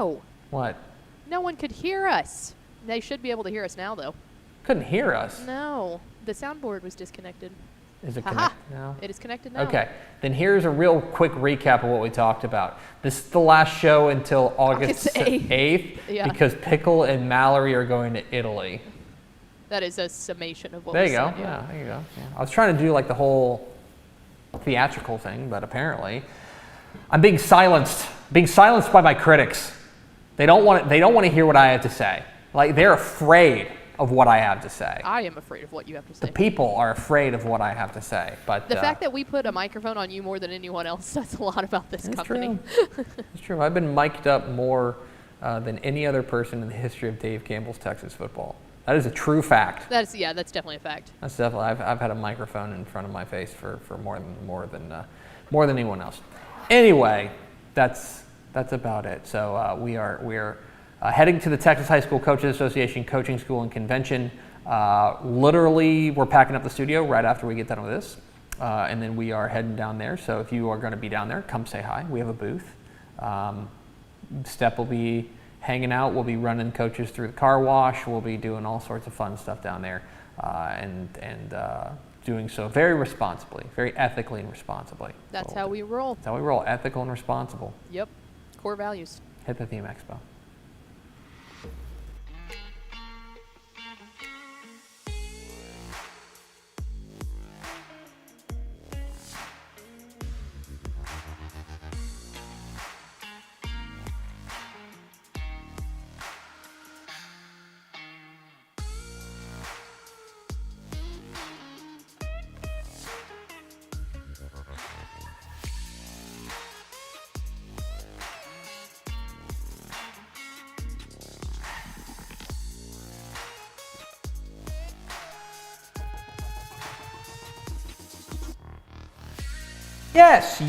No. What? No one could hear us. They should be able to hear us now, though. Couldn't hear us. No. The soundboard was disconnected. Is it connected now? It is connected now. Okay. Then here's a real quick recap of what we talked about. This is the last show until August 8th Yeah. because Pickle and Mallory are going to Italy. That is a summation of what There we you go. said. Yeah, there you go. Yeah. I was trying to do like the whole theatrical thing, but apparently I'm being silenced by my critics. They don't want to hear what I have to say. Like, they're afraid of what I have to say. I am afraid of what you have to say. The people are afraid of what I have to say. But the fact that we put a microphone on you more than anyone else says a lot about this company. True. It's true. I've been mic'd up more than any other person in the history of Dave Campbell's Texas football. That is a true fact. That's definitely a fact. That's definitely. I've had a microphone in front of my face for more than anyone else. Anyway, that's about it. So we are heading to the Texas High School Coaches Association Coaching School and Convention. Literally, we're packing up the studio right after we get done with this, and then we are heading down there. So if you are going to be down there, come say hi. We have a booth. Step will be hanging out. We'll be running coaches through the car wash. We'll be doing all sorts of fun stuff down there, and doing so very responsibly, very ethically and responsibly. That's how we roll. That's how we roll, ethical and responsible. Yep, core values. Hit the theme expo.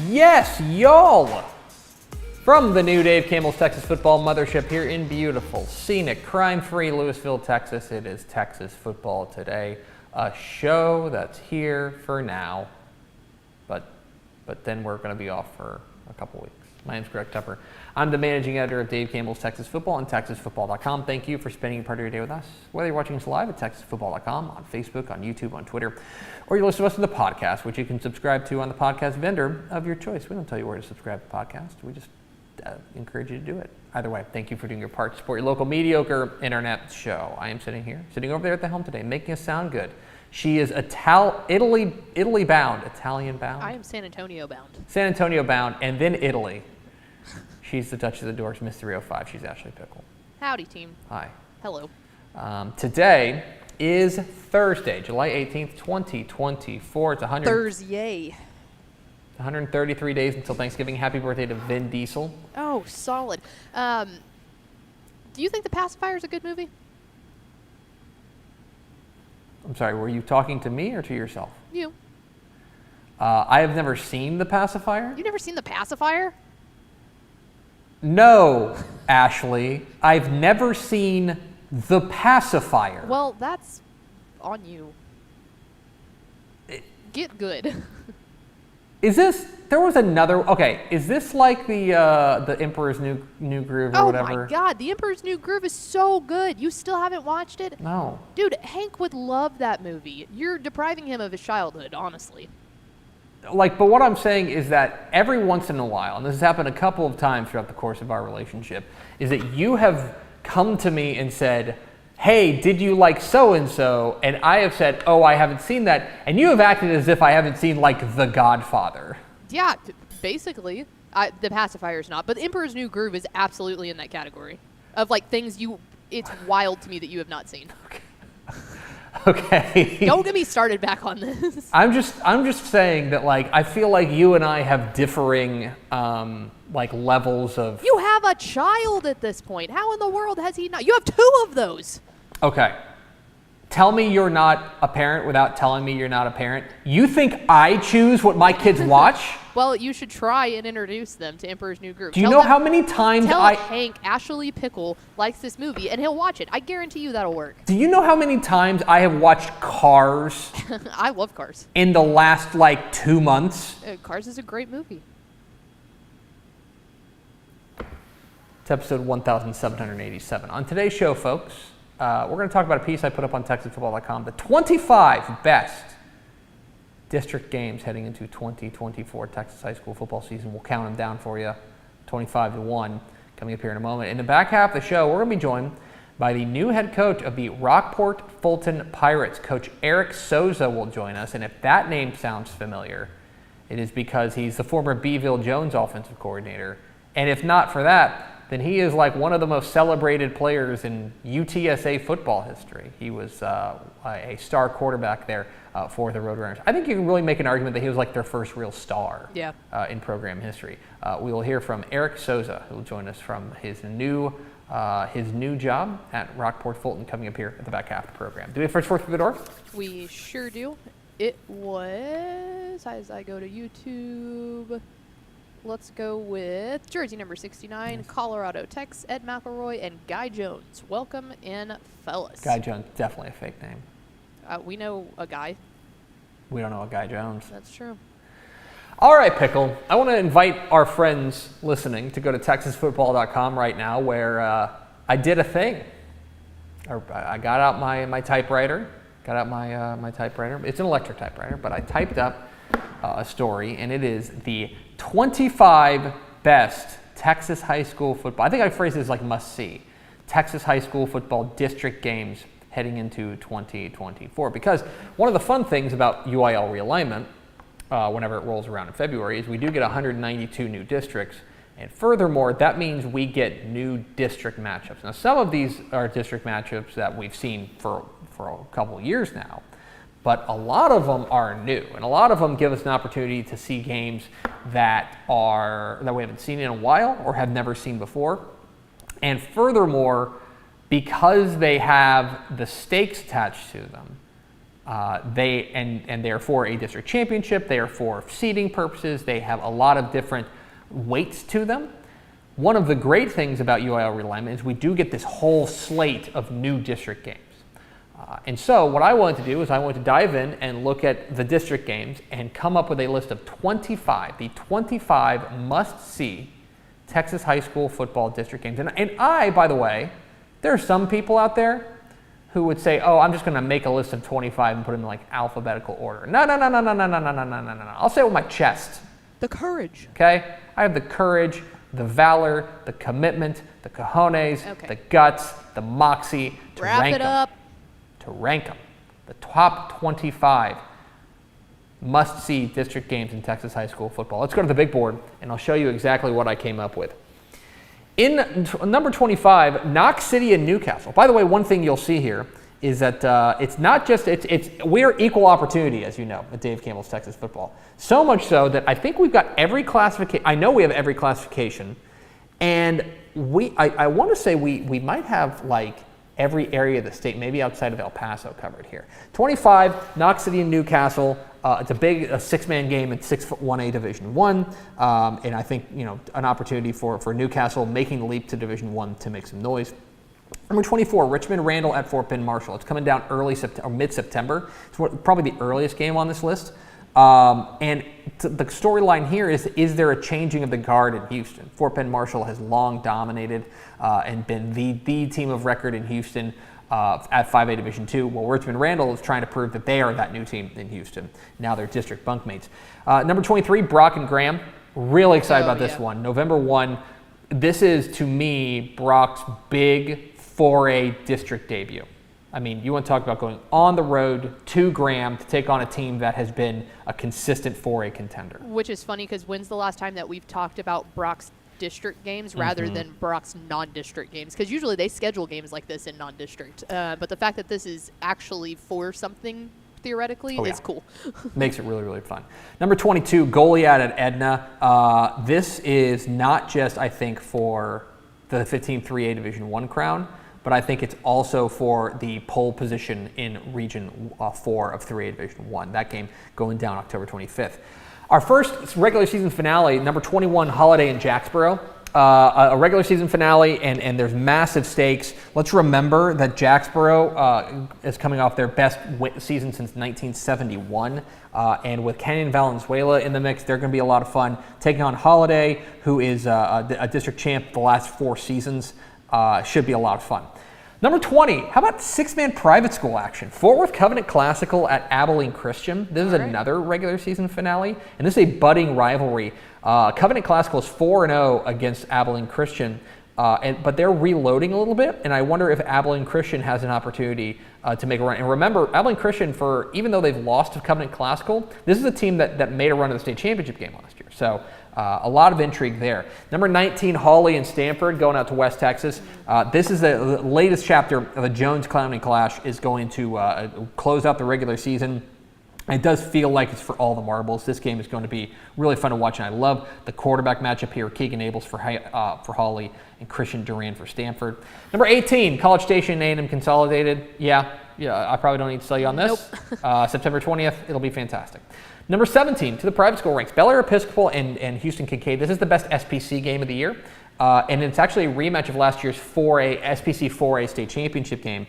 Yes, y'all! From the new Dave Campbell's Texas Football Mothership here in beautiful, scenic, crime-free Lewisville, Texas, it is Texas Football Today, a show that's here for now, but then we're going to be off for a couple weeks. My name's Greg Tupper. I'm the managing editor of Dave Campbell's Texas Football and TexasFootball.com. Thank you for spending part of your day with us. Whether you're watching us live at TexasFootball.com, on Facebook, on YouTube, on Twitter, or you listen to us in the podcast, which you can subscribe to on the podcast vendor of your choice. We don't tell you where to subscribe to the podcast. We just encourage you to do it. Either way, thank you for doing your part to support your local mediocre internet show. I am sitting over there at the helm today, making us sound good. She is Italy bound, Italian bound. I am San Antonio bound. San Antonio bound, and then Italy. She's the Duchess of the Dorks, Miss 305. She's Ashley Pickle. Howdy, team. Hi. Hello. Today is Thursday, July 18th, 2024. It's Thursday. 133 days until Thanksgiving. Happy birthday to Vin Diesel. Oh, solid. Do you think The Pacifier is a good movie? I'm sorry, were you talking to me or to yourself? You. I have never seen The Pacifier. You've never seen The Pacifier? No, Ashley. I've never seen The Pacifier. Well, that's on you. Get good. Is this, there was another, okay, is this like the Emperor's New Groove or whatever? Oh my God, The Emperor's New Groove is so good. You still haven't watched it? No. Dude, Hank would love that movie. You're depriving him of his childhood, honestly. Like, but what I'm saying is that every once in a while, and this has happened a couple of times throughout the course of our relationship, is that you have come to me and said, hey, did you like so-and-so? And I have said, oh, I haven't seen that. And you have acted as if I haven't seen, like, The Godfather. Yeah, basically. The Pacifier's not. But The Emperor's New Groove is absolutely in that category of, like, things it's wild to me that you have not seen. Okay. Don't get me started back on this. I'm just saying that, like, I feel like you and I have differing, like, levels of... You have a child at this point. How in the world has he not? You have 2 of those. Okay. Tell me you're not a parent without telling me you're not a parent. You think I choose what my kids watch? Well, you should try and introduce them to Emperor's New Groove. Do you know how many times Tell Hank Ashley Pickle likes this movie, and he'll watch it. I guarantee you that'll work. Do you know how many times I have watched Cars? I love Cars. In the last, like, 2 months? Cars is a great movie. It's episode 1787. On today's show, folks, we're going to talk about a piece I put up on TexasFootball.com, the 25 best district games heading into 2024 Texas high school football season. We'll count them down for you, 25-1, coming up here in a moment. In the back half of the show, we're going to be joined by the new head coach of the Rockport-Fulton Pirates. Coach Eric Soza will join us, and if that name sounds familiar, it is because he's the former Beeville Jones offensive coordinator. And if not for that, then he is like one of the most celebrated players in UTSA football history. He was a star quarterback there for the Roadrunners. I think you can really make an argument that he was like their first real star in program history. We will hear from Eric Soza, who will join us from his new job at Rockport-Fulton, coming up here at the back half of the program. Do we have first fourth through the door? We sure do. It was, as I go to YouTube, let's go with jersey number 69, Colorado Tex, Ed McElroy, and Guy Jones. Welcome in, fellas. Guy Jones, definitely a fake name. We know a guy. We don't know a Guy Jones. That's true. All right, Pickle. I want to invite our friends listening to go to TexasFootball.com right now, where I did a thing. I got out my typewriter. My typewriter. It's an electric typewriter, but I typed up a story, and it is the 25 best Texas high school football. I think I phrased it as like must-see. Texas high school football district games heading into 2024. Because one of the fun things about UIL realignment, whenever it rolls around in February, is we do get 192 new districts. And furthermore, that means we get new district matchups. Now, some of these are district matchups that we've seen for a couple of years now, but a lot of them are new, and a lot of them give us an opportunity to see games that we haven't seen in a while or have never seen before. And furthermore, because they have the stakes attached to them, they are for a district championship, they are for seeding purposes, they have a lot of different weights to them. One of the great things about UIL realignment is we do get this whole slate of new district games. And so what I wanted to do is I wanted to dive in and look at the district games and come up with a list of 25 must-see Texas high school football district games. And I, by the way, there are some people out there who would say, oh, I'm just going to make a list of 25 and put them in like alphabetical order. No. I'll say it with my chest. The courage. Okay? I have the courage, the valor, the commitment, the cojones, the guts, the moxie to rank them. To rank them. The top 25 must-see district games in Texas high school football. Let's go to the big board, and I'll show you exactly what I came up with. In number 25, Knox City and Newcastle. By the way, one thing you'll see here is that it's not just, we're equal opportunity, as you know, at Dave Campbell's Texas Football. So much so that I think we've got every classification. I know we have every classification, and I want to say we might have like every area of the state, maybe outside of El Paso, covered here. 25, Knox City and Newcastle. It's a six-man game in 6-1A Division I, and I think an opportunity for Newcastle making the leap to Division I to make some noise. Number 24, Richmond Randall at Fort Bend Marshall. It's coming down mid-September. It's probably the earliest game on this list. And the storyline here is there a changing of the guard in Houston? Fort Bend Marshall has long dominated and been the team of record in Houston at 5A Division II. Well, Richmond Randall is trying to prove that they are that new team in Houston. Now they're district bunkmates. Number 23, Brock and Graham. Really excited about this one. November 1. This is, to me, Brock's big 4A district debut. I mean, you want to talk about going on the road to Graham to take on a team that has been a consistent 4A contender. Which is funny because when's the last time that we've talked about Brock's district games rather than Brock's non-district games? Because usually they schedule games like this in non-district. But the fact that this is actually for something theoretically is cool. Makes it really, really fun. Number 22, Goliad at Edna. This is not just, I think, for the 15 3A Division I crown, but I think it's also for the pole position in Region 4 of 3A Division I. That game going down October 25th. Our first regular season finale, number 21, Holiday in Jacksboro. a regular season finale, and there's massive stakes. Let's remember that Jacksboro is coming off their best season since 1971. And with Kenyon Valenzuela in the mix, they're going to be a lot of fun. Taking on Holiday, who is a district champ the last 4 seasons, should be a lot of fun. Number 20, how about 6-man private school action? Fort Worth Covenant Classical at Abilene Christian. This is another regular season finale, and this is a budding rivalry. Covenant Classical is 4-0 against Abilene Christian, but they're reloading a little bit, and I wonder if Abilene Christian has an opportunity to make a run. And remember, Abilene Christian, even though they've lost to Covenant Classical, this is a team that made a run to the state championship game last year. So a lot of intrigue there. Number 19, Hawley and Stanford going out to West Texas. This is the latest chapter of the Jones-Clowney Clash, is going to close out the regular season. It does feel like it's for all the marbles. This game is going to be really fun to watch, and I love the quarterback matchup here. Keegan Abels for Hawley and Christian Duran for Stanford. Number 18, College Station A&M Consolidated. Yeah, I probably don't need to tell you on this. Nope. September 20th, it'll be fantastic. Number 17, to the private school ranks, Bel Air Episcopal and Houston Kincaid. This is the best SPC game of the year. And it's actually a rematch of last year's SPC 4A state championship game,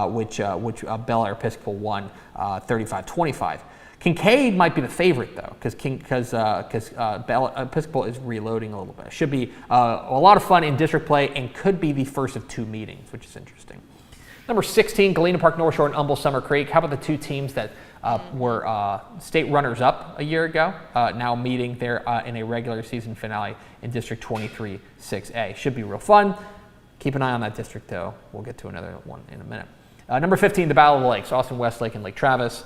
which Bel Air Episcopal won 35-25. Kincaid might be the favorite, though, because Bel Air Episcopal is reloading a little bit. It should be a lot of fun in district play and could be the first of 2 meetings, which is interesting. Number 16, Galena Park North Shore and Humble Summer Creek. How about the 2 teams that were state runners-up a year ago, now meeting there in a regular season finale in District 23 6A. Should be real fun. Keep an eye on that district, though. We'll get to another one in a minute. Number 15, the Battle of the Lakes, Austin Westlake and Lake Travis.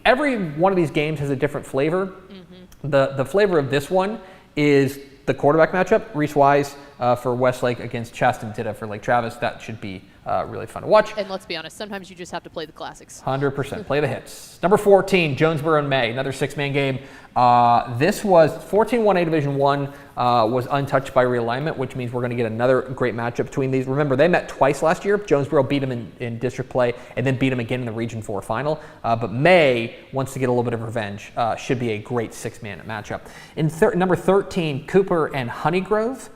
Every one of these games has a different flavor. Mm-hmm. The flavor of this one is the quarterback matchup, Reese Wise for Westlake against Chaston Titta for Lake Travis. That should be really fun to watch. And let's be honest, sometimes you just have to play the classics. 100%. Play the hits. Number 14, Jonesboro and May, another 6-man game. This was 14-1A Division I, was untouched by realignment, which means we're going to get another great matchup between these. Remember, they met twice last year. Jonesboro beat them in district play and then beat them again in the Region 4 final. But May wants to get a little bit of revenge. Should be a great 6-man matchup. In number 13, Cooper and Honeygrove.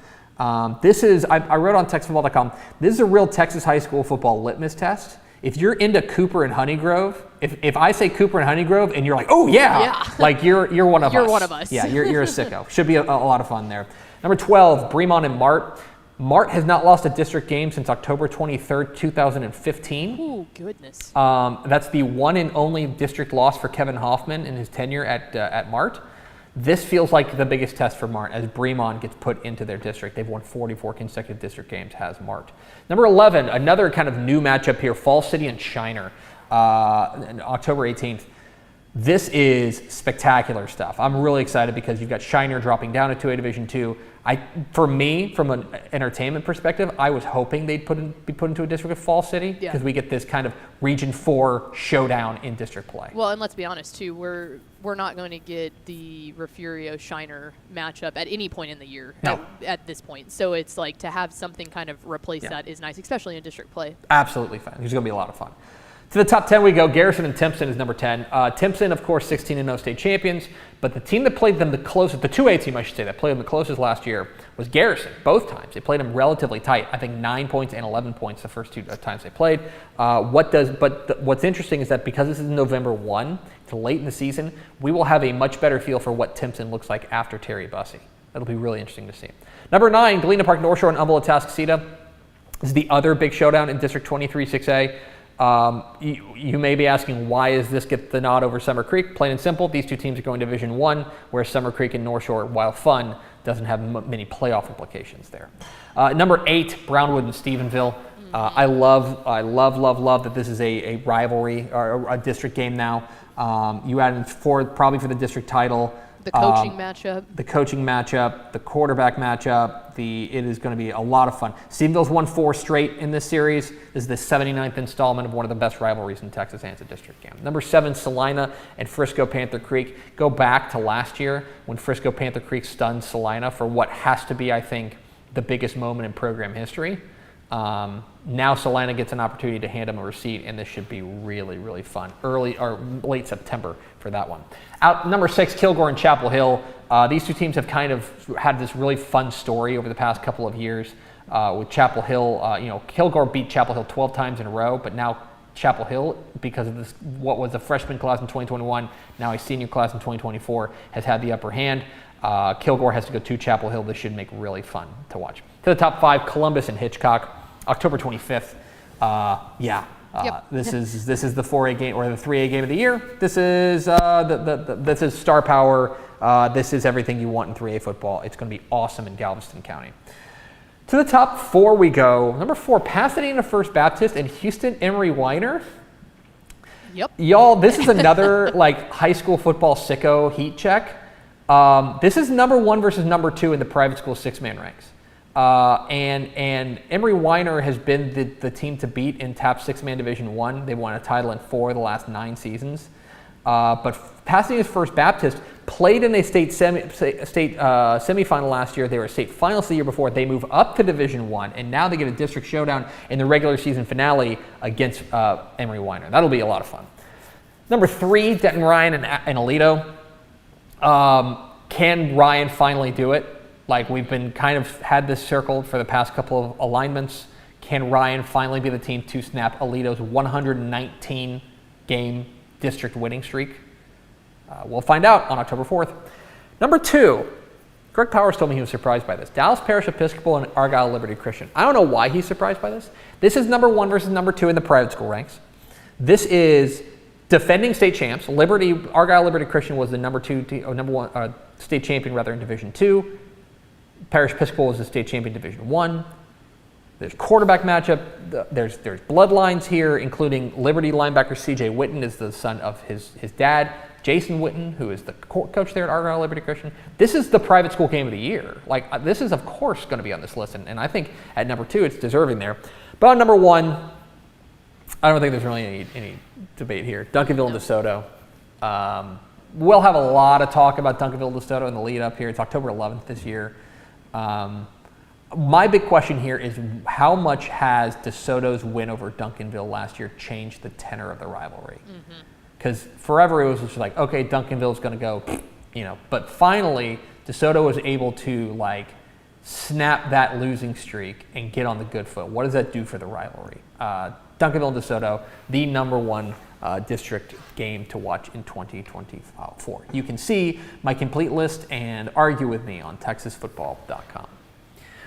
This is, I wrote on TexasFootball.com, this is a real Texas high school football litmus test. If you're into Cooper and Honeygrove, if I say Cooper and Honeygrove and you're like, oh yeah. Like you're one of us. You're one of us. Yeah, you're a sicko. Should be a lot of fun there. Number 12, Bremont and Mart. Mart has not lost a district game since October 23rd, 2015. Oh, goodness. That's the one and only district loss for Kevin Hoffman in his tenure at Mart. This feels like the biggest test for Mart as Bremont gets put into their district. They've won 44 consecutive district games, has Mart. Number 11, another kind of new matchup here, Falls City and Shiner, October 18th. This is spectacular stuff. I'm really excited because you've got Shiner dropping down to 2A Division II. For me, from an entertainment perspective, I was hoping they'd be put into a district of Falls City because we get this kind of Region 4 showdown in district play. Well, and let's be honest, too. We're not going to get the Refugio-Shiner matchup at any point in the year at this point. So it's like to have something kind of replace that is nice, especially in district play. Absolutely fun. It's going to be a lot of fun. To the top 10 we go. Garrison and Timpson is number 10. Timpson, of course, 16-0 state champions, but the team that played them the closest, the 2A team, I should say, that played them the closest last year was Garrison, both times. They played them relatively tight. I think 9 points and 11 points the first 2 times they played. What's interesting is that because this is November 1, it's late in the season, we will have a much better feel for what Timpson looks like after Terry Bussey. That'll be really interesting to see. Number 9, Galena Park North Shore and Humboldt Atascocita. This is the other big showdown in District 23 6A. You may be asking, why does this get the nod over Summer Creek? Plain and simple, these 2 teams are going to Division I, where Summer Creek and North Shore, while fun, doesn't have many playoff implications there. Number 8, Brownwood and Stephenville. I love that this is a rivalry or a district game now. You add in probably for the district title. The coaching matchup. The coaching matchup, the quarterback matchup. It is going to be a lot of fun. Stephenville's won 4 straight in this series. This is the 79th installment of one of the best rivalries in Texas, and it's a district game. Number 7, Salina and Frisco Panther Creek. Go back to last year when Frisco Panther Creek stunned Salina for what has to be, I think, the biggest moment in program history. Now Salina gets an opportunity to hand him a receipt, and this should be really, really fun. Early or late September for that one. Out number 6, Kilgore and Chapel Hill. These two teams have kind of had this really fun story over the past couple of years. With Chapel Hill, Kilgore beat Chapel Hill 12 times in a row, but now Chapel Hill, because of this, what was a freshman class in 2021, now a senior class in 2024, has had the upper hand. Kilgore has to go to Chapel Hill. This should make really fun to watch. To the top 5, Columbus and Hitchcock, October 25th. This is the 4A game or the 3A game of the year. This is this is star power. This is everything you want in 3A football. It's going to be awesome in Galveston County. To the top 4 we go. Number 4, Pasadena First Baptist and Houston Emery Weiner. Yep. Y'all, this is another like high school football sicko heat check. This is number 1 versus number 2 in the private school 6-man ranks. And Emery Weiner has been the team to beat in TAP 6-man Division 1. They've won a title in 4 of the last 9 seasons. But Pasadena's First Baptist played in a state semifinal last year. They were a state finalist the year before. They move up to Division 1, and now they get a district showdown in the regular season finale against Emery Weiner. That'll be a lot of fun. Number 3, Denton Ryan and Aledo. Can Ryan finally do it? Like, we've been kind of had this circled for the past couple of alignments. Can Ryan finally be the team to snap Aledo's 119 game district winning streak? We'll find out on October 4th. Number 2, Greg Powers told me he was surprised by this. Dallas Parish Episcopal and Argyle Liberty Christian. I don't know why he's surprised by this. This is number 1 versus number 2 in the private school ranks. This is defending state champs. Argyle Liberty Christian was the number 1 state champion rather in Division 2. Parish Episcopal was the state champion Division 1. There's quarterback matchup. There's bloodlines here, including Liberty linebacker C.J. Witten is the son of his dad, Jason Witten, who is the coach there at Argyle Liberty Christian. This is the private school game of the year. Like, this is, of course, going to be on this list, and I think at number 2, it's deserving there. But on number 1, I don't think there's really any debate here. Duncanville and DeSoto. We'll have a lot of talk about Duncanville and DeSoto in the lead up here. It's October 11th this year. My big question here is, how much has DeSoto's win over Duncanville last year changed the tenor of the rivalry? Because forever it was just like, okay, Duncanville's going to go, but finally DeSoto was able to like snap that losing streak and get on the good foot. What does that do for the rivalry? Duncanville and DeSoto, the number 1 district game to watch in 2024. You can see my complete list and argue with me on TexasFootball.com.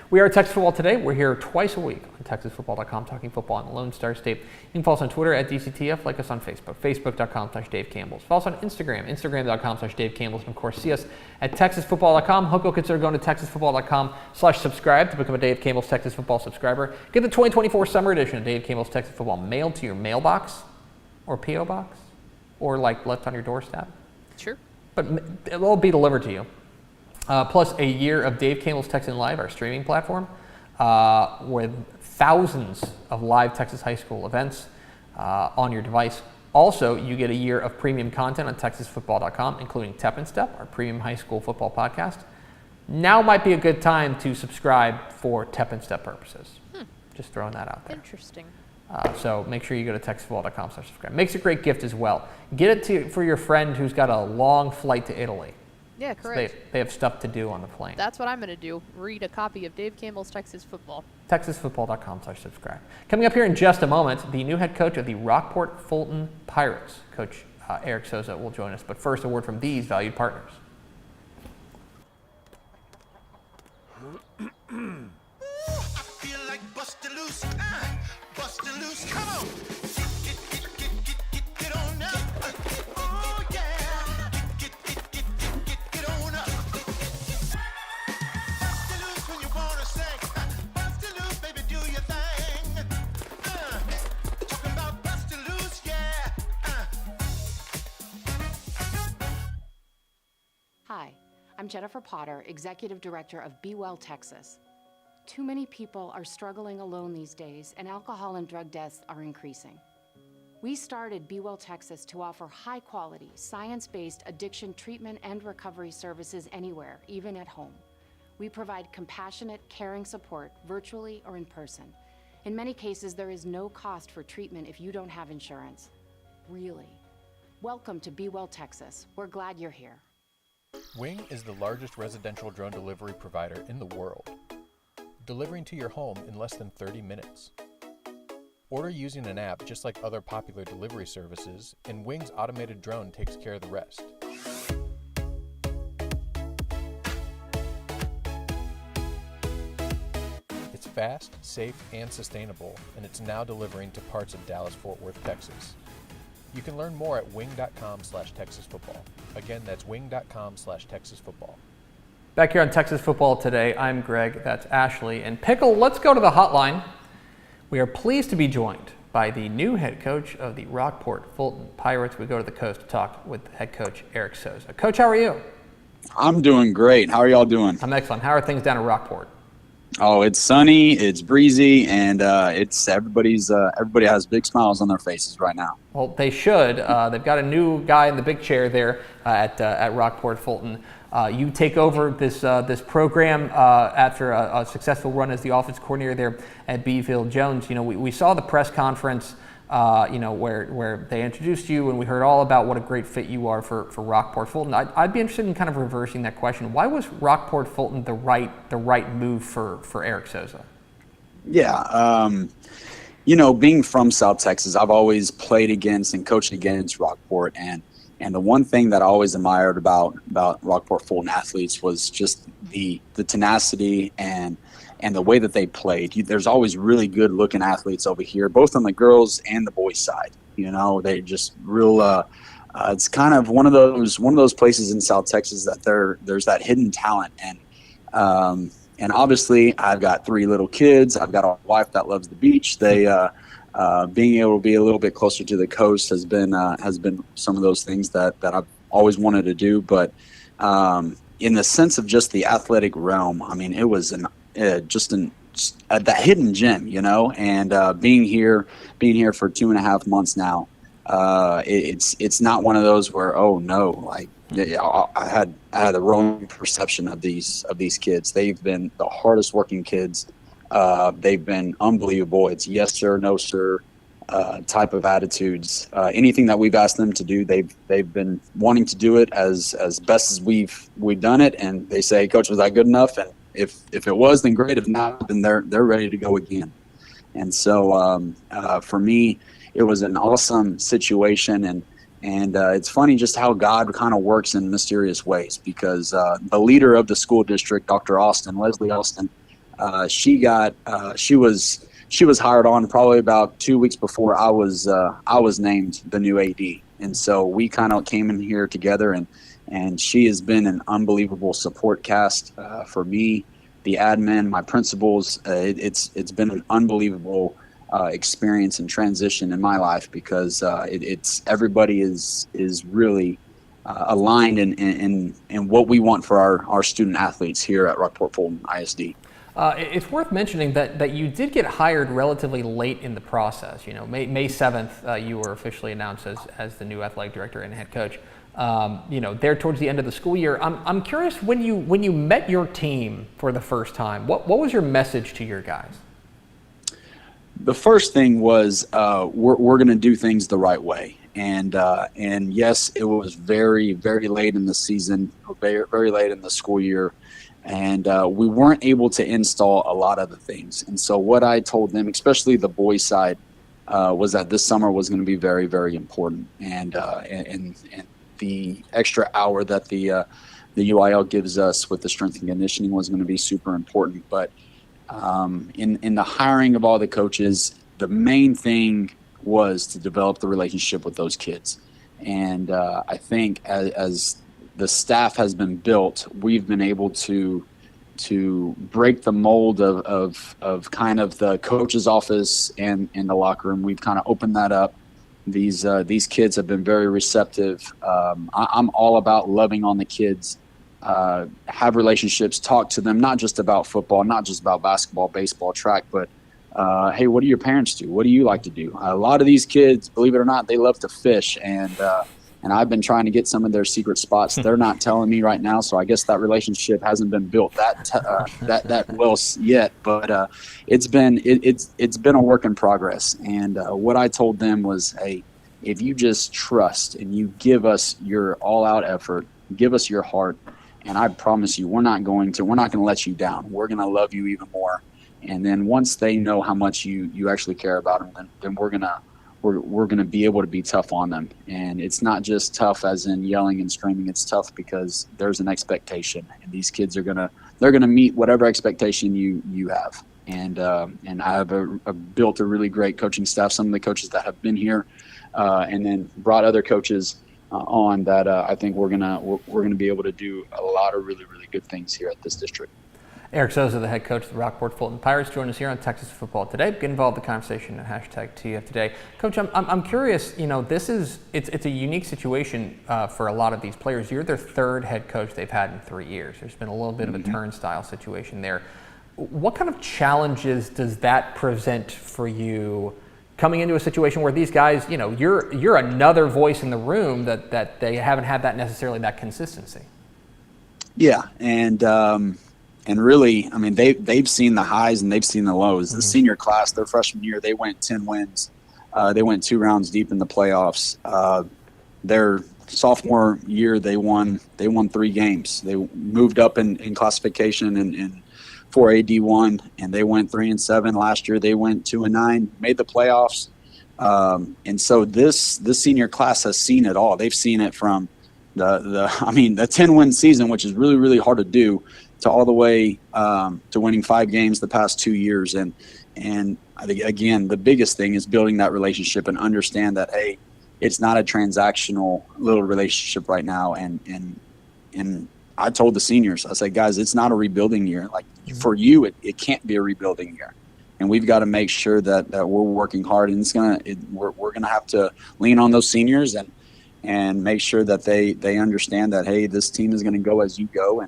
We are Texas Football Today. We're here twice a week on TexasFootball.com talking football in the Lone Star State. You can follow us on Twitter at DCTF, like us on Facebook, Facebook.com/Dave Campbell's. Follow us on Instagram, Instagram.com/Dave Campbell's, and of course see us at TexasFootball.com. Hope you'll consider going to TexasFootball.com/subscribe to become a Dave Campbell's Texas Football subscriber. Get the 2024 summer edition of Dave Campbell's Texas Football mailed to your mailbox or P.O. box or like left on your doorstep. Sure. But it will be delivered to you. Plus a year of Dave Campbell's Texan Live, our streaming platform, with thousands of live Texas high school events on your device. Also, you get a year of premium content on TexasFootball.com, including Tep and Step, our premium high school football podcast. Now might be a good time to subscribe for Tep and Step purposes. Just throwing that out there. Interesting. So make sure you go to TexasFootball.com/subscribe. Makes a great gift as well. Get it for your friend who's got a long flight to Italy. Yeah, correct. So they have stuff to do on the plane. That's what I'm going to do. Read a copy of Dave Campbell's Texas Football. TexasFootball.com/subscribe. Coming up here in just a moment, the new head coach of the Rockport-Fulton Pirates, Coach Eric Soza, will join us. But first, a word from these valued partners. Come on. Get on up. Oh, yeah. Get on up. Bust it loose when you wanna sing. Bust it loose, baby, do your thing. Talking about bust it loose, yeah. Hi, I'm Jennifer Potter, Executive Director of Be Well Texas. Too many people are struggling alone these days, and alcohol and drug deaths are increasing. We started Be Well Texas to offer high-quality, science-based addiction treatment and recovery services anywhere, even at home. We provide compassionate, caring support virtually or in person. In many cases, there is no cost for treatment if you don't have insurance. Really. Welcome to Be Well, Texas. We're glad you're here. Wing is the largest residential drone delivery provider in the world, delivering to your home in less than 30 minutes. Order using an app just like other popular delivery services, and Wing's automated drone takes care of the rest. It's fast, safe, and sustainable, and it's now delivering to parts of Dallas-Fort Worth, Texas. You can learn more at wing.com/TexasFootball. Again, that's wing.com/TexasFootball. Back here on Texas Football Today, I'm Greg, that's Ashley, and Pickle, let's go to the hotline. We are pleased to be joined by the new head coach of the Rockport-Fulton Pirates. We go to the coast to talk with head coach Eric Soza. Coach, how are you? I'm doing great. How are y'all doing? I'm excellent. How are things down at Rockport? Oh, it's sunny, it's breezy, and everybody has big smiles on their faces right now. Well, they should. They've got a new guy in the big chair there at Rockport-Fulton. You take over this program after a successful run as the offense coordinator there at Beeville Jones. You know, we saw the press conference, where they introduced you, and we heard all about what a great fit you are for Rockport-Fulton. I'd be interested in kind of reversing that question. Why was Rockport-Fulton the right move for Eric Soza? Yeah, being from South Texas, I've always played against and coached against Rockport, and the one thing that I always admired about Rockport-Fulton athletes was just the tenacity and the way that they played. There's always really good looking athletes over here, both on the girls and the boys side. You know, they just real. It's kind of one of those places in South Texas that there's that hidden talent, and obviously I've got 3 little kids. I've got a wife that loves the beach. They being able to be a little bit closer to the coast has been some of those things that I've always wanted to do. But in the sense of just the athletic realm, I mean, it was that hidden gem, you know. And being here for 2.5 months now, it's not one of those where, oh no, like I had the wrong perception of these kids. They've been the hardest working kids. They've been unbelievable. It's yes sir, no sir type of attitudes. Anything that we've asked them to do, they've been wanting to do it as best as we've done it. And they say, Coach, was that good enough? And if it was, then great. If not, then they're ready to go again. And so for me, it was an awesome situation. And it's funny just how God kind of works in mysterious ways, because the leader of the school district, Dr. Austin, Leslie Austin, she was hired on probably about 2 weeks before I was named the new AD. And so we kind of came in here together, and she has been an unbelievable support cast for me, the admin, my principals. It's been an unbelievable experience and transition in my life, because it's everybody is really aligned in what we want for our student athletes here at Rockport-Fulton ISD. It's worth mentioning that you did get hired relatively late in the process. You know, May 7th, you were officially announced as the new athletic director and head coach. There towards the end of the school year. I'm curious, when you met your team for the first time, what was your message to your guys? The first thing was we're going to do things the right way. And yes, it was very, very late in the season, very, very late in the school year. And we weren't able to install a lot of the things. And so what I told them, especially the boys' side, was that this summer was going to be very, very important. And the extra hour that the UIL gives us with the strength and conditioning was going to be super important. But in the hiring of all the coaches, the main thing was to develop the relationship with those kids. And I think as the staff has been built, we've been able to break the mold of kind of the coach's office and in the locker room. We've kind of opened that up. These kids have been very receptive. I'm all about loving on the kids, have relationships, talk to them, not just about football, not just about basketball, baseball, track, but hey, what do your parents do? What do you like to do? A lot of these kids, believe it or not, they love to fish, and and I've been trying to get some of their secret spots. They're not telling me right now, so I guess that relationship hasn't been built that well yet. But it's been a work in progress. And what I told them was, hey, if you just trust and you give us your all-out effort, give us your heart, and I promise you, we're not going to let you down. We're going to love you even more. And then once they know how much you actually care about them, then we're gonna be able to be tough on them. And it's not just tough as in yelling and screaming. It's tough because there's an expectation, and these kids they're gonna meet whatever expectation you have. And I have built a really great coaching staff. Some of the coaches that have been here, and then brought other coaches on that. I think we're gonna be able to do a lot of really, really good things here at this district. Eric Soza, the head coach of the Rockport-Fulton Pirates, joined us here on Texas Football Today. Get involved in the conversation at hashtag TF Today. Coach, I'm curious, it's a unique situation for a lot of these players. You're their third head coach they've had in 3 years. There's been a little bit of a turnstile situation there. What kind of challenges does that present for you coming into a situation where these guys, you're another voice in the room that they haven't had that consistency? Yeah, and really, I mean, they've seen the highs and they've seen the lows. The senior class, their freshman year, they went 10 wins. They went 2 rounds deep in the playoffs. Their sophomore year, they won 3 games. They moved up in classification in 4A D1, and they went 3-7. Last year, they went 2-9, made the playoffs. And so this senior class has seen it all. They've seen it from the 10-win season, which is really, really hard to do, to all the way to winning 5 games the past 2 years. And I think, again, the biggest thing is building that relationship and understand that, hey, it's not a transactional little relationship right now. And I told the seniors, I said, guys, it's not a rebuilding year. Like, for you, it can't be a rebuilding year. And we've got to make sure that we're working hard, and we're gonna have to lean on those seniors and make sure that they understand that, hey, this team is going to go as you go.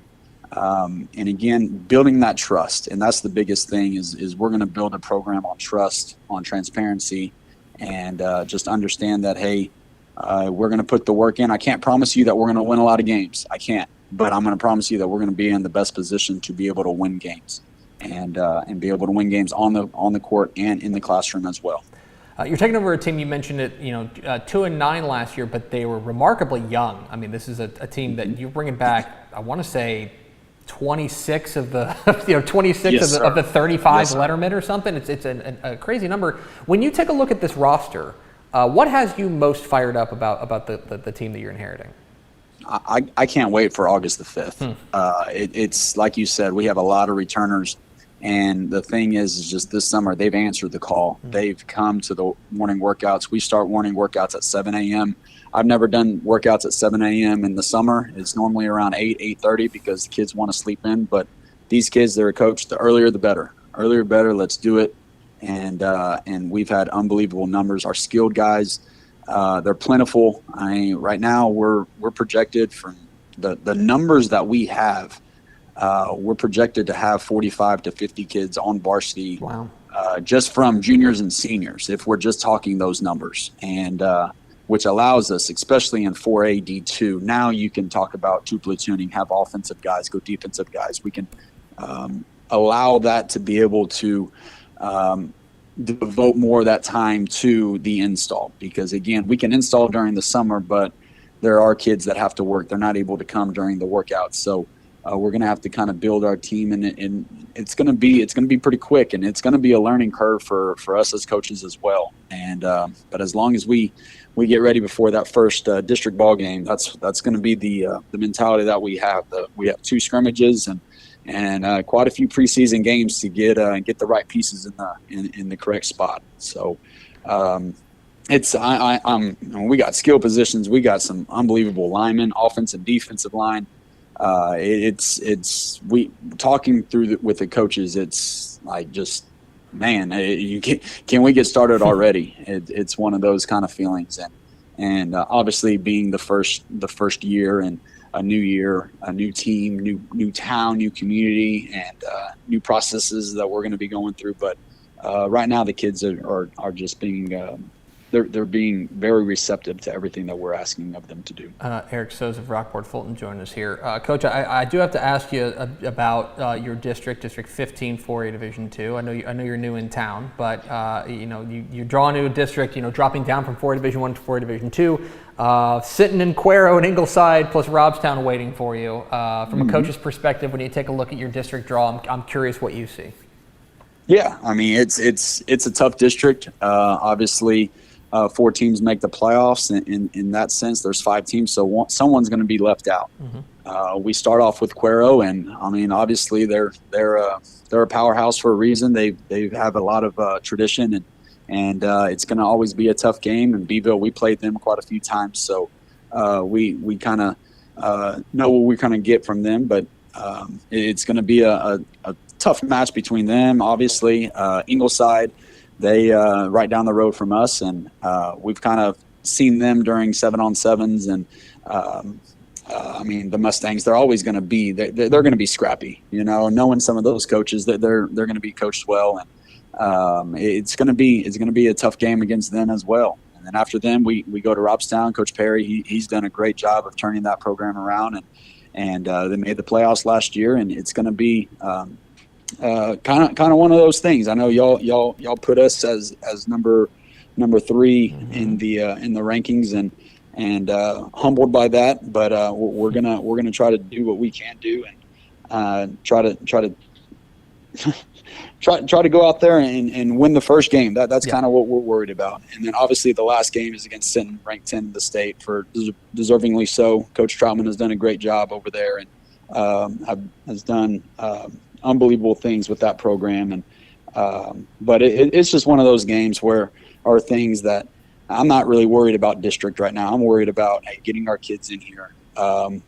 And again, building that trust. And that's the biggest thing is we're going to build a program on trust, on transparency, and just understand that, hey, we're going to put the work in. I can't promise you that we're going to win a lot of games. I can't. But I'm going to promise you that we're going to be in the best position to be able to win games and be able to win games on the court and in the classroom as well. You're taking over a team, you mentioned it, 2-9 last year, but they were remarkably young. I mean, this is a team that you're bringing back, I want to say, 26 of the 26 of the 35 lettermen or something. It's a crazy number. When you take a look at this roster, what has you most fired up about the team that you're inheriting? I can't wait for August the 5th. It's like you said, we have a lot of returners. And the thing is just this summer, they've answered the call. They've come to the morning workouts. We start morning workouts at 7 a.m. I've never done workouts at 7 a.m. in the summer. It's normally around 8:30 because the kids want to sleep in. But these kids, they're coached, the earlier the better. Earlier better, let's do it. And we've had unbelievable numbers. Our skilled guys, they're plentiful. I mean, right now we're projected from the numbers that we have. We're projected to have 45 to 50 kids on varsity. Wow. Just from juniors and seniors, if we're just talking those numbers, and which allows us, especially in 4A D2, now you can talk about 2 platooning, have offensive guys, go defensive guys. We can allow that to be able to devote more of that time to the install, because again, we can install during the summer, but there are kids that have to work. They're not able to come during the workouts. So we're going to have to kind of build our team, and it's going to be pretty quick, and it's going to be a learning curve for us as coaches as well. And but as long as we get ready before that first district ball game, that's going to be the mentality that we have. We have 2 scrimmages and quite a few preseason games to get the right pieces in the correct spot. So we got skill positions. We got some unbelievable linemen, offensive and defensive line. We talking through with the coaches. It's like, just, man, can we get started already? It's one of those kind of feelings, and obviously being the first year and a new year, a new team, new town, new community, and new processes that we're going to be going through. But right now the kids are just being they're being very receptive to everything that we're asking of them to do. Eric Soza of Rockport-Fulton joined us here. Coach, I do have to ask you about your district, District 15, 4A Division II. I know you're new in town, but you're drawn to a district, dropping down from 4A Division I to 4A Division II, sitting in Cuero and Ingleside plus Robstown waiting for you. From a coach's perspective, when you take a look at your district draw, I'm curious what you see. Yeah, I mean it's a tough district. Obviously, 4 teams make the playoffs. In that sense, there's 5 teams, so someone's going to be left out. We start off with Cuero, and I mean obviously they're a powerhouse for a reason. They have a lot of tradition, and it's going to always be a tough game. And Beeville, we played them quite a few times, so we kind of know what we're going to get from them. But it's going to be a tough match between them. Obviously, Ingleside, they right down the road from us, and we've kind of seen them during 7-on-7s, and I mean the Mustangs. They're always going to be they're going to be scrappy. Knowing some of those coaches, that they're going to be coached well, and it's going to be a tough game against them as well. And then after them, we go to Robstown. Coach Perry, he's done a great job of turning that program around, and they made the playoffs last year, and it's going to be kind of one of those things. I know y'all put us as number 3 in the rankings, and humbled by that, but we're gonna try to do what we can do, and try to go out there and win the first game. That's kind of what we're worried about. And then obviously the last game is against Sinton, ranked 10 in the state, for deservingly so. Coach Troutman has done a great job over there, and has done unbelievable things with that program. And but it's just one of those games where are things that I'm not really worried about district right now. I'm worried about getting our kids in here,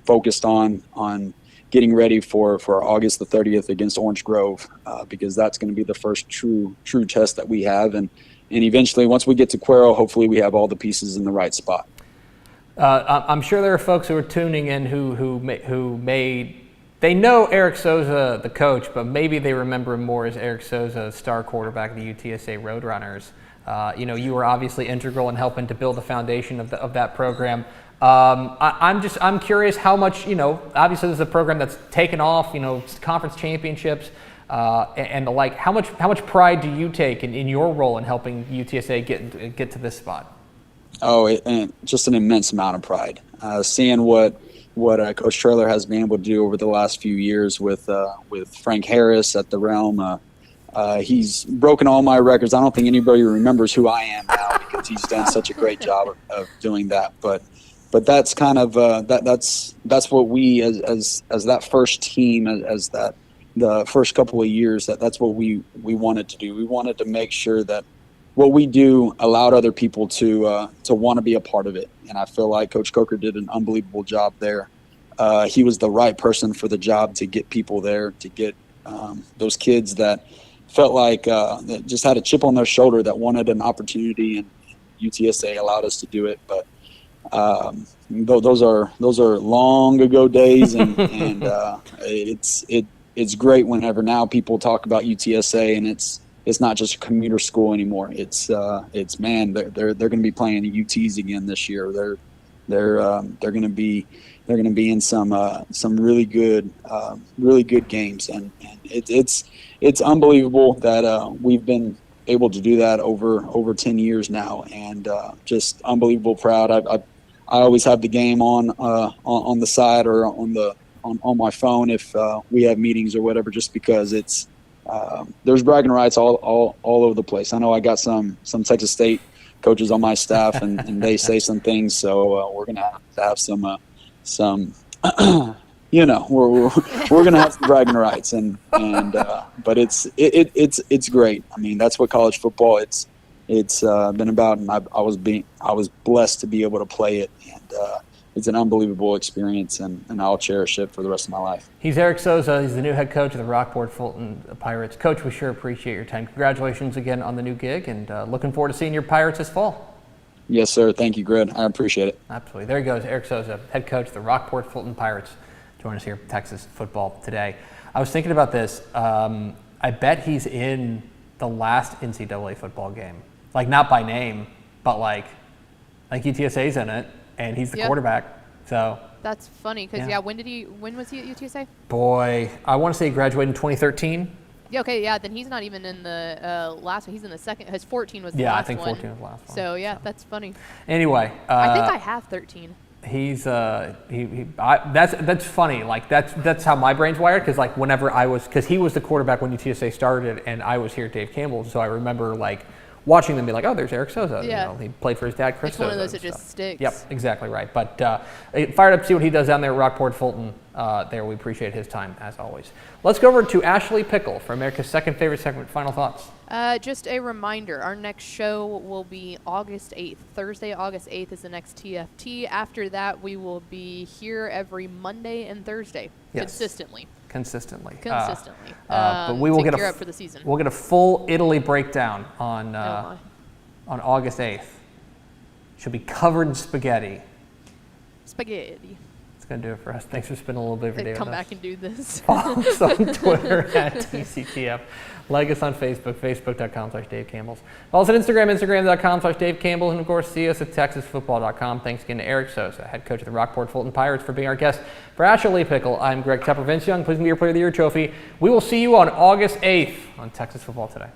focused on getting ready for August the 30th against Orange Grove, because that's going to be the first true test that we have. And eventually, once we get to Cuero, hopefully we have all the pieces in the right spot. I'm sure there are folks who are tuning in who they know Eric Soza, the coach, but maybe they remember him more as Eric Soza, star quarterback of the UTSA Roadrunners. You were obviously integral in helping to build the foundation of that program. I'm curious how much, obviously this is a program that's taken off, conference championships and the like. How much pride do you take in your role in helping UTSA get to this spot? Oh, just an immense amount of pride. Seeing what Coach Traylor has been able to do over the last few years with Frank Harris at the Realm. He's broken all my records. I don't think anybody remembers who I am now, because he's done such a great job of doing that. But that's kind of that's what we as that first team, as that the first couple of years, that's what we wanted to do. We wanted to make sure that what we do allowed other people to want to be a part of it. And I feel like Coach Coker did an unbelievable job there. He was the right person for the job to get people there, to get those kids that felt like that just had a chip on their shoulder, that wanted an opportunity, and UTSA allowed us to do it. But those are long ago days, and it's great whenever now people talk about UTSA, and it's not just a commuter school anymore. It's man, they're going to be playing the UTs again this year. They're going to be in some really good games, and it's unbelievable that we've been able to do that over 10 years now, and just unbelievable proud. I always have the game on the side or on my phone if we have meetings or whatever, just because it's there's bragging rights all over the place. I know I got some Texas State coaches on my staff, and they say some things, so we're gonna have to have some we're gonna have some bragging rights, but it's great. I mean, that's what college football it's been about, and I was blessed to be able to play it, and it's an unbelievable experience, and I'll cherish it for the rest of my life. He's Eric Soza. He's the new head coach of the Rockport-Fulton Pirates. Coach, we sure appreciate your time. Congratulations again on the new gig, and looking forward to seeing your Pirates this fall. Yes, sir. Thank you, Grid. I appreciate it. Absolutely. There he goes, Eric Soza, head coach of the Rockport-Fulton Pirates. Join us here at Texas Football Today. I was thinking about this. I bet he's in the last NCAA football game. Like, not by name, but like UTSA's in it, and he's the quarterback. So that's funny because when was he at UTSA? Boy, I want to say he graduated in 2013. Yeah, okay, yeah, then he's not even in the last one. He's in the second. His 14 was the last one. Yeah, I think 14 was the last one. So, yeah, that's funny. Anyway. I think I have 13. He's, that's funny. Like, that's how my brain's wired, because, like, whenever because he was the quarterback when UTSA started, and I was here at Dave Campbell, so I remember, like, watching them be like, oh, there's Eric Soza. Yeah. He played for his dad, Chris It's one Soza of those and that just stuff. sticks. Yep, exactly right. But fired up to see what he does down there at Rockport-Fulton. We appreciate his time, as always. Let's go over to Ashley Pickle for America's second favorite segment. Final thoughts. Just a reminder, our next show will be August 8th. Thursday, August 8th is the next TFT. After that, we will be here every Monday and Thursday, consistently. But we will get up for the season. We'll get a full Italy breakdown on August 8th. She'll be covered in spaghetti. Spaghetti. That's going to do it for us. Thanks for spending a little bit of your day with us. Come back and do this. Follow us on Twitter at TCTF. Like us on Facebook, facebook.com/Dave Campbell's. Follow us on Instagram, instagram.com/Dave Campbell. And, of course, see us at texasfootball.com. Thanks again to Eric Soza, head coach of the Rockport-Fulton Pirates, for being our guest. For Ashley Pickle, I'm Greg Tepper. Vince Young, please give me your Player of the Year trophy. We will see you on August 8th on Texas Football Today.